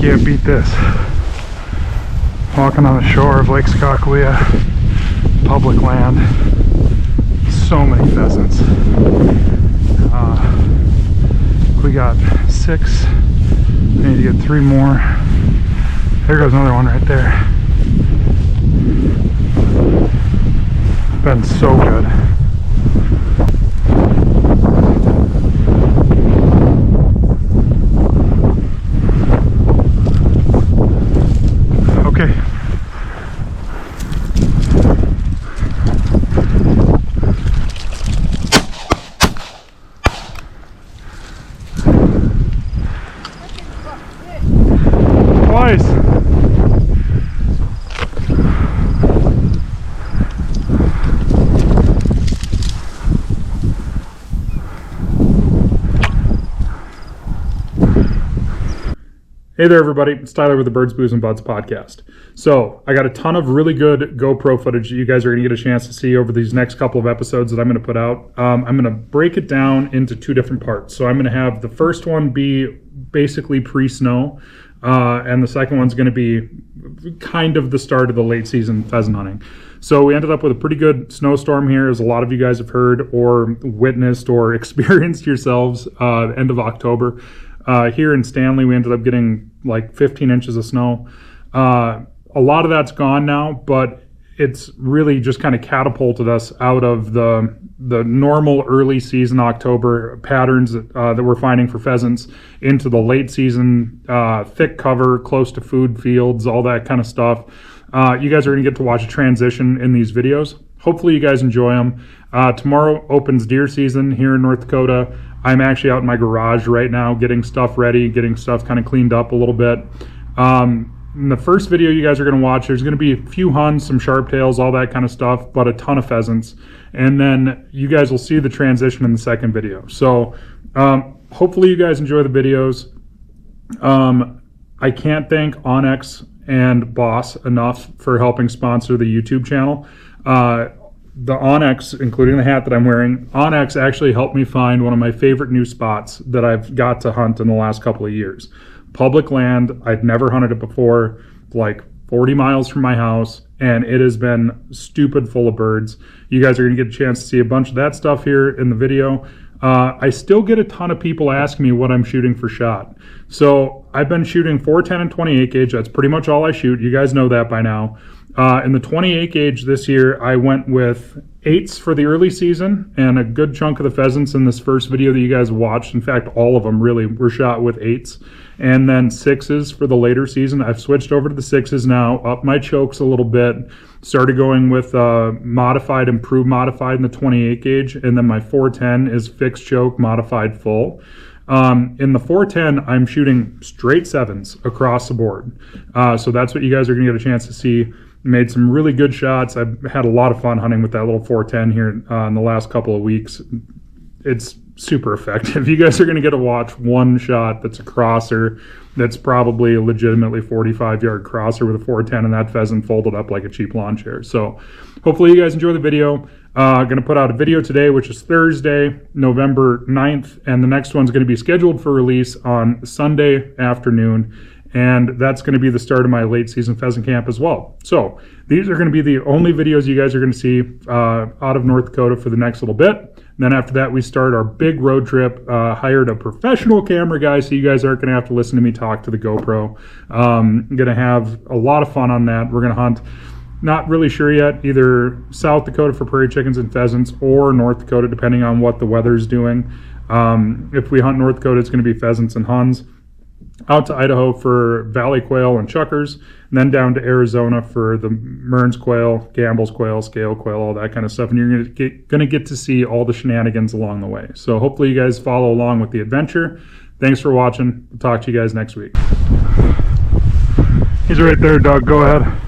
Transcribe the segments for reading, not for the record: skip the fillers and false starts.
can't beat this. Walking on the shore of Lake Skakawea, public land, so many pheasants. We got 6, we need to get 3 more. There goes another one right there. Been so good. Okay. Twice. Hey there everybody, it's Tyler with the Birds, Booze, and Buds podcast. So, I got a ton of really good GoPro footage that you guys are going to get a chance to see over these next couple of episodes that I'm going to put out. I'm going to break it down into 2 different parts. So I'm going to have the first one be basically pre-snow, and the second one's going to be kind of the start of the late season pheasant hunting. So we ended up with a pretty good snowstorm here, as a lot of you guys have heard or witnessed or experienced yourselves end of October. Here in Stanley, we ended up getting like 15 inches of snow. A lot of that's gone now, but it's really just kind of catapulted us out of the normal early season October patterns that we're finding for pheasants into the late season, thick cover, close to food fields, all that kind of stuff. You guys are going to get to watch a transition in these videos. Hopefully you guys enjoy them. Tomorrow opens deer season here in North Dakota. I'm actually out in my garage right now getting stuff ready, getting stuff kind of cleaned up a little bit. In the first video you guys are going to watch, there's going to be a few huns, some sharptails, all that kind of stuff, but a ton of pheasants. And then you guys will see the transition in the second video. So hopefully you guys enjoy the videos. I can't thank Onyx and Boss enough for helping sponsor the YouTube channel. The Onyx, including the hat that I'm wearing, Onyx actually helped me find one of my favorite new spots that I've got to hunt in the last couple of years. Public land, I'd never hunted it before, like 40 miles from my house, and it has been stupid full of birds. You guys are going to get a chance to see a bunch of that stuff here in the video. I still get a ton of people asking me what I'm shooting for shot. So I've been shooting 410 and 28 gauge. That's pretty much all I shoot. You guys know that by now. In the 28 gauge this year, I went with 8s for the early season, and a good chunk of the pheasants in this first video that you guys watched, in fact, all of them really were shot with 8s, and then 6s for the later season. I've switched over to the 6s now, upped my chokes a little bit, started going with modified, improved modified in the 28 gauge, and then my 410 is fixed choke, modified full. In the 410, I'm shooting straight 7s across the board. So that's what you guys are going to get a chance to see. Made some really good shots. I've had a lot of fun hunting with that little 410 here in the last couple of weeks. It's super effective. You guys are going to get to watch one shot that's a crosser that's probably a legitimately 45-yard crosser with a 410, and that pheasant folded up like a cheap lawn chair. So hopefully you guys enjoy the video. Going to put out a video today, which is Thursday, November 9th, and the next one's going to be scheduled for release on Sunday afternoon. And that's going to be the start of my late season pheasant camp as well. So these are going to be the only videos you guys are going to see out of North Dakota for the next little bit. And then after that, we start our big road trip. Hired a professional camera guy, so you guys aren't going to have to listen to me talk to the GoPro. I'm going to have a lot of fun on that. We're going to hunt, not really sure yet, either South Dakota for prairie chickens and pheasants or North Dakota, depending on what the weather's doing. If we hunt North Dakota, it's going to be pheasants and huns. Out to Idaho for valley quail and chuckers, and then down to Arizona for the Mearns quail, Gamble's quail, scale quail, all that kind of stuff. And you're going to get to see all the shenanigans along the way. So hopefully you guys follow along with the adventure. Thanks for watching. We'll talk to you guys next week. He's right there, Doug. Go ahead.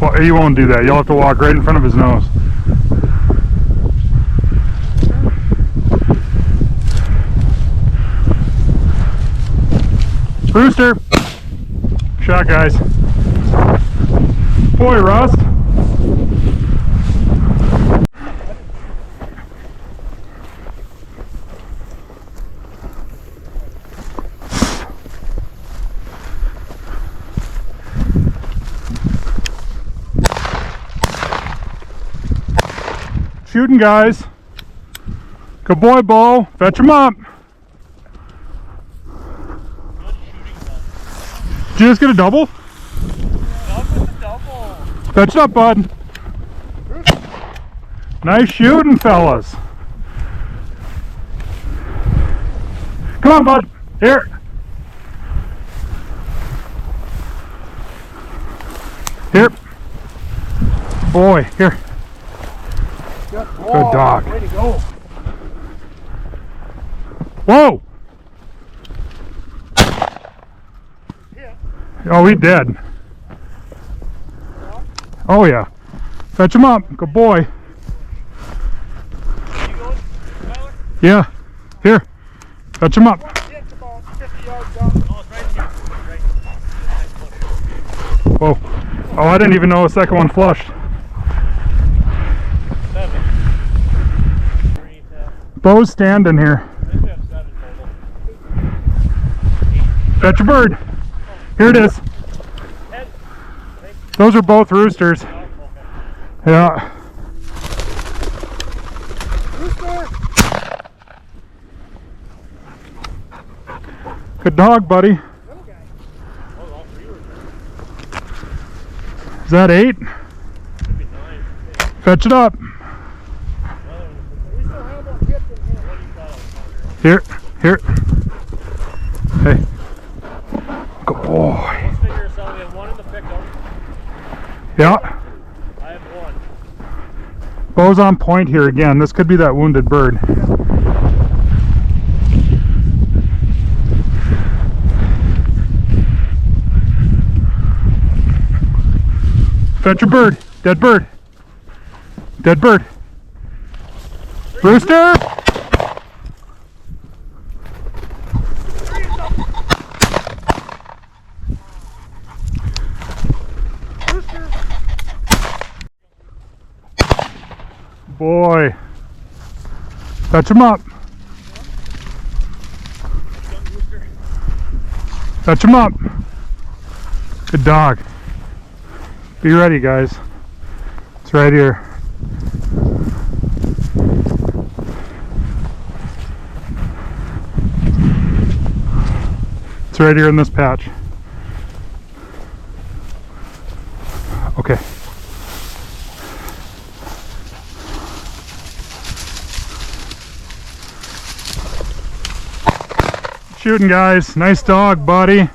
Well, you won't do that. You'll have to walk right in front of his nose. Rooster! Shot, guys. Boy, Russ. shooting, guys. Good boy, Bo. Fetch him up. Did you just get a double? Fetch it up, bud. Nice shooting, fellas. Come on, bud. Here. Here. Boy, here. Good dog. Way to go. Whoa. Oh, he did. Oh, yeah. Fetch him up. Good boy. You going, Tyler? Yeah. Here. Fetch him up. It's about 50 yards down. Oh, it's right here. Right. Whoa. Oh, I didn't even know a second one flushed. 7. Bo's standing here. I think we have 7 total. Fetch a bird. Here it is. 10. Those are both roosters. Oh, okay. Yeah. Rooster! Good dog, buddy. Little guy. Oh, all 3 roosters. Is that 8? Could be 9. Fetch it up. We still have one hit in here. Here. Here. Hey. Good boy. Let's figure this out. We have 1 in the pickup. Yeah. I have 1. Bo's on point here again. This could be that wounded bird. Fetch a bird. Dead bird. Dead bird. Rooster! Boy. Fetch him up. Fetch him up. Good dog. Be ready, guys. It's right here. It's right here in this patch. Okay. Shooting, guys. Nice dog, buddy.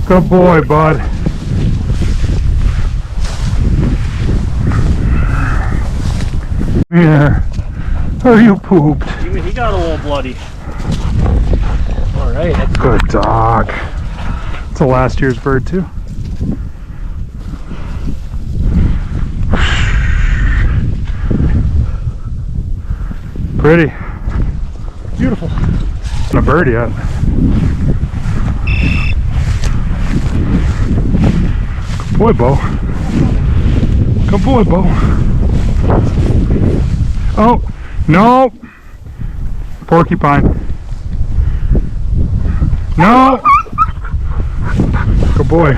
Good boy, bud. Yeah. Oh, you pooped. He got a little bloody. Alright, that's Good dog. It's a last year's bird, too. Pretty. beautiful. Not a bird yet. Good boy, Bo. Good boy, Bo. Oh, no. Porcupine. No. Good boy.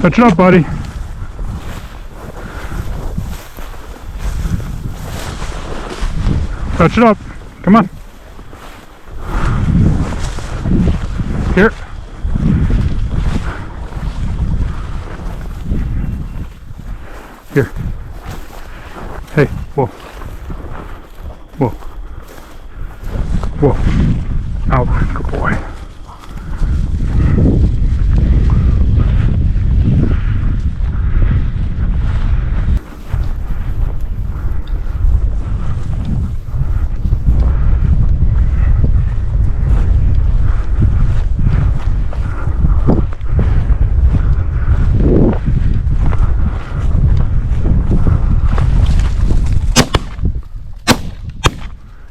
Catch it up, buddy. Catch it up. Come on. Here. Here. Hey, whoa. Whoa. Whoa. Out. Good boy.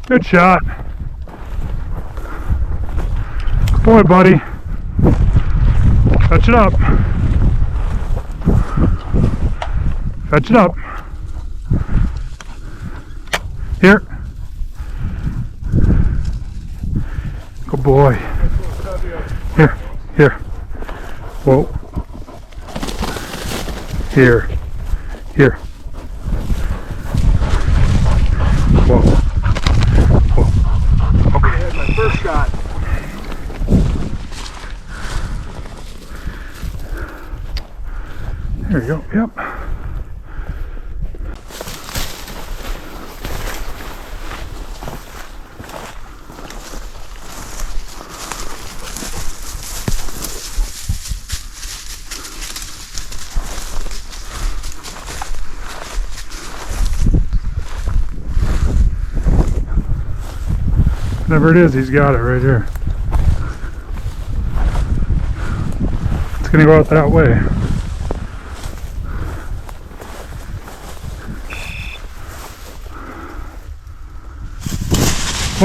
Good shot. Good boy, buddy. Fetch it up. Fetch it up. Here. Good boy. Here. Here. Whoa. Here. Here. Whoa. Whoa. Okay. That's my first shot. There you go. Yep. Whatever it is, he's got it right here. It's gonna go out that way.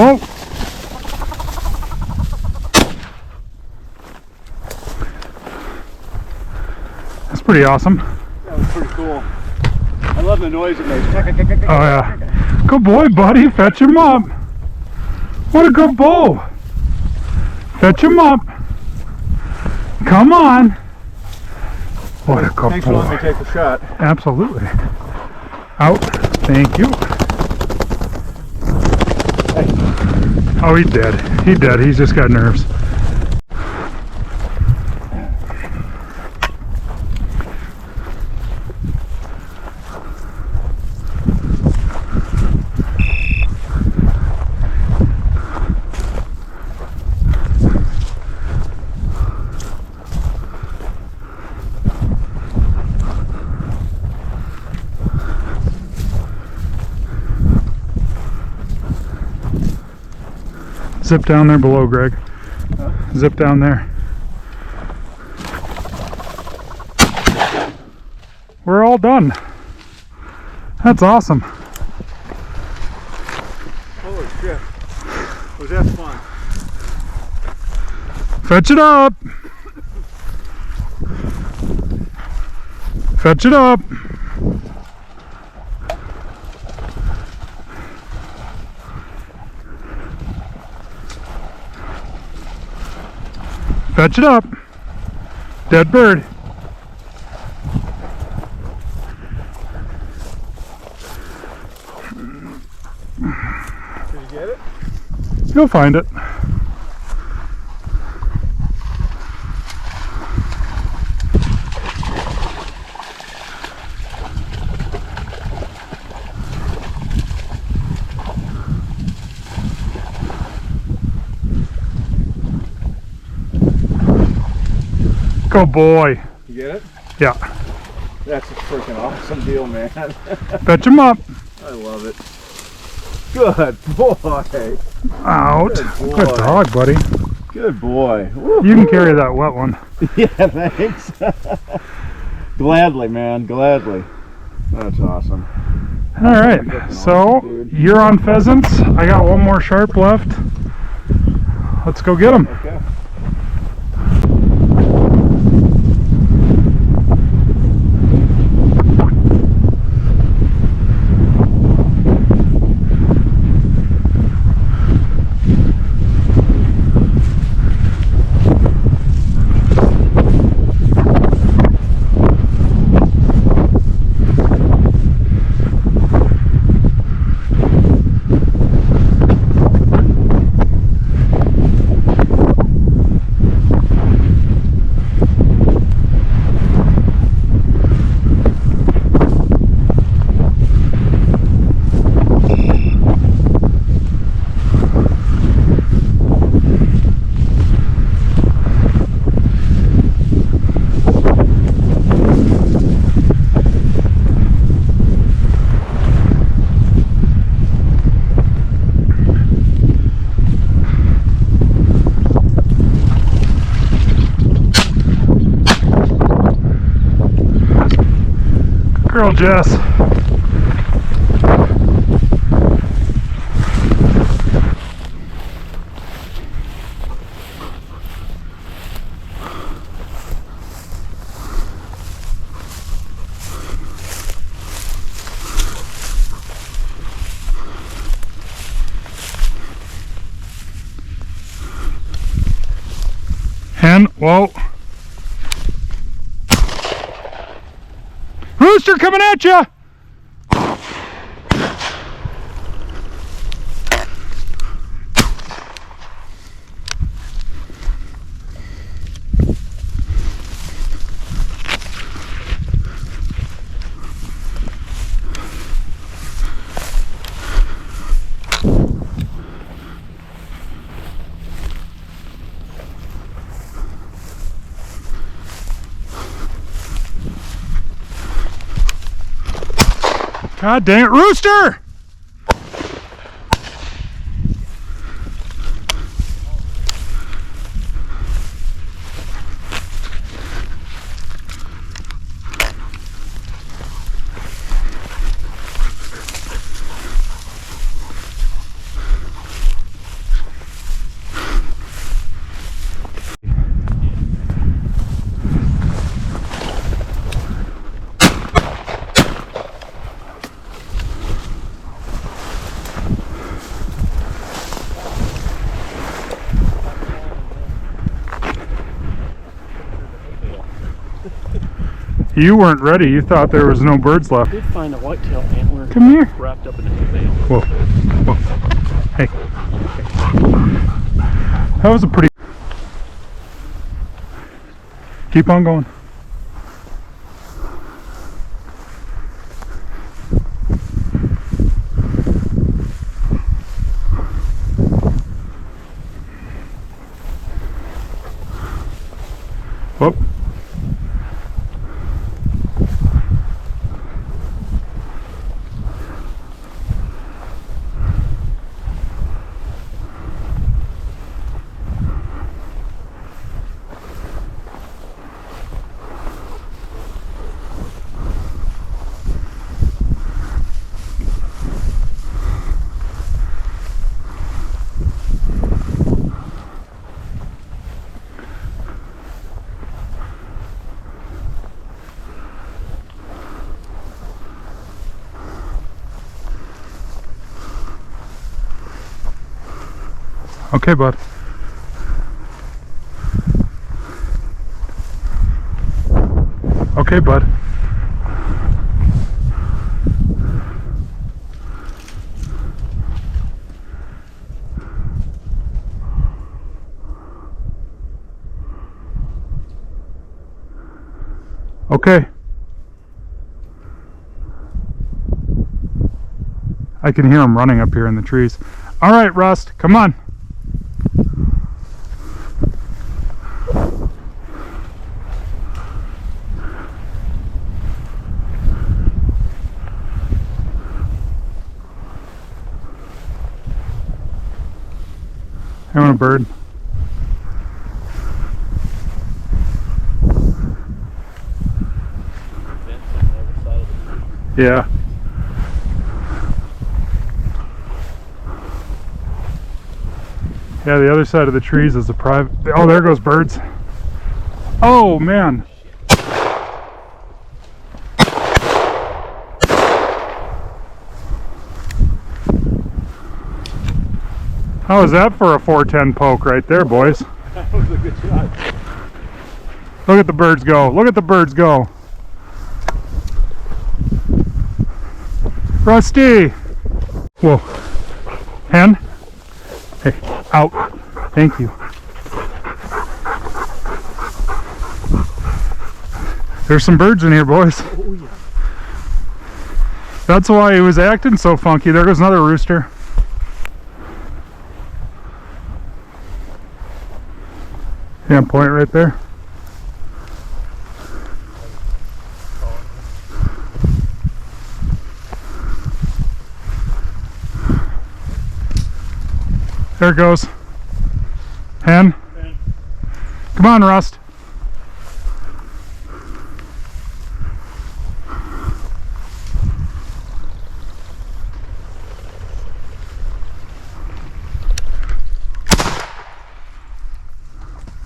Whoa! That's pretty awesome. That was pretty cool. I love the noise it makes. Oh yeah. Good boy, buddy. Fetch him up. What a good bull. Fetch him up. Come on. What a good Thanks for boy. letting me take the shot. Absolutely. Out. Thank you. Oh, he's dead. He's dead. He's just got nerves. Zip down there below, Greg. Huh? Zip down there. We're all done. That's awesome. Holy shit. Was that fun? Fetch it up. Fetch it up. Fetch it up. Dead bird. Did you get it? You'll find it. Good boy. You get it? Yeah. That's a freaking awesome deal, man. Fetch him up. I love it. Good boy. Out. Good boy. Good dog, buddy. Good boy. You can carry that wet one. Yeah, thanks. Gladly, man. Gladly. That's awesome. All right. So you're on pheasants. I got one more sharp left. Let's go get him. Okay. Girl, Jess. Whoa. Rooster coming at you! God dang it, Rooster! You weren't ready. You thought there was no birds left. I did find a whitetail antler. Come here. Wrapped up in a hay bale. Whoa. Whoa. Hey. That was a pretty... Keep on going. Whoop. Okay, bud. Okay, bud. Okay. I can hear him running up here in the trees. All right, Rust, come on. I want a bird. Yeah. Yeah, the other side of the trees is a private... Oh, there goes birds. Oh, man. How was that for a 410 poke right there, boys? That was a good shot. Look at the birds go. Look at the birds go. Rusty! Whoa. Hen? Hey, out. Thank you. There's some birds in here, boys. Oh, yeah. That's why he was acting so funky. There goes another rooster. Yeah, point right there. There it goes. Hen. Come on, Rust.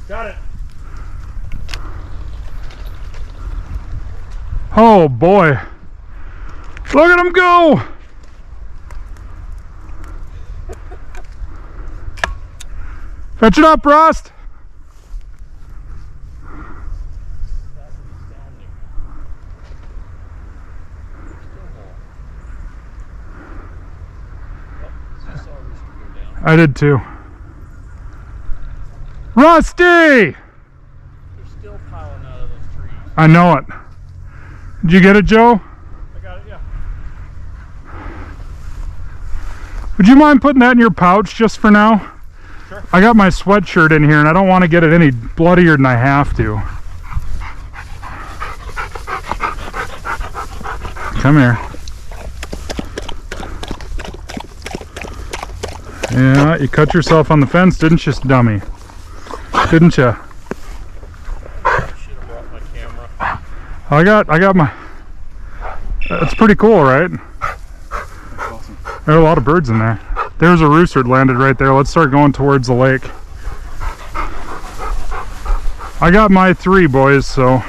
Got it. Oh boy. Look at him go. Fetch it up, Rust. I did too. Rusty! They're still piling out of those trees. I know it. Did you get it, Joe? I got it, yeah. Would you mind putting that in your pouch just for now? Sure. I got my sweatshirt in here and I don't want to get it any bloodier than I have to. Come here. Yeah, you cut yourself on the fence, didn't you, dummy? Didn't you? I should have brought my camera. I got my... That's pretty cool, right? Awesome. There are a lot of birds in there. There's a rooster landed right there. Let's start going towards the lake. I got my 3, boys, so...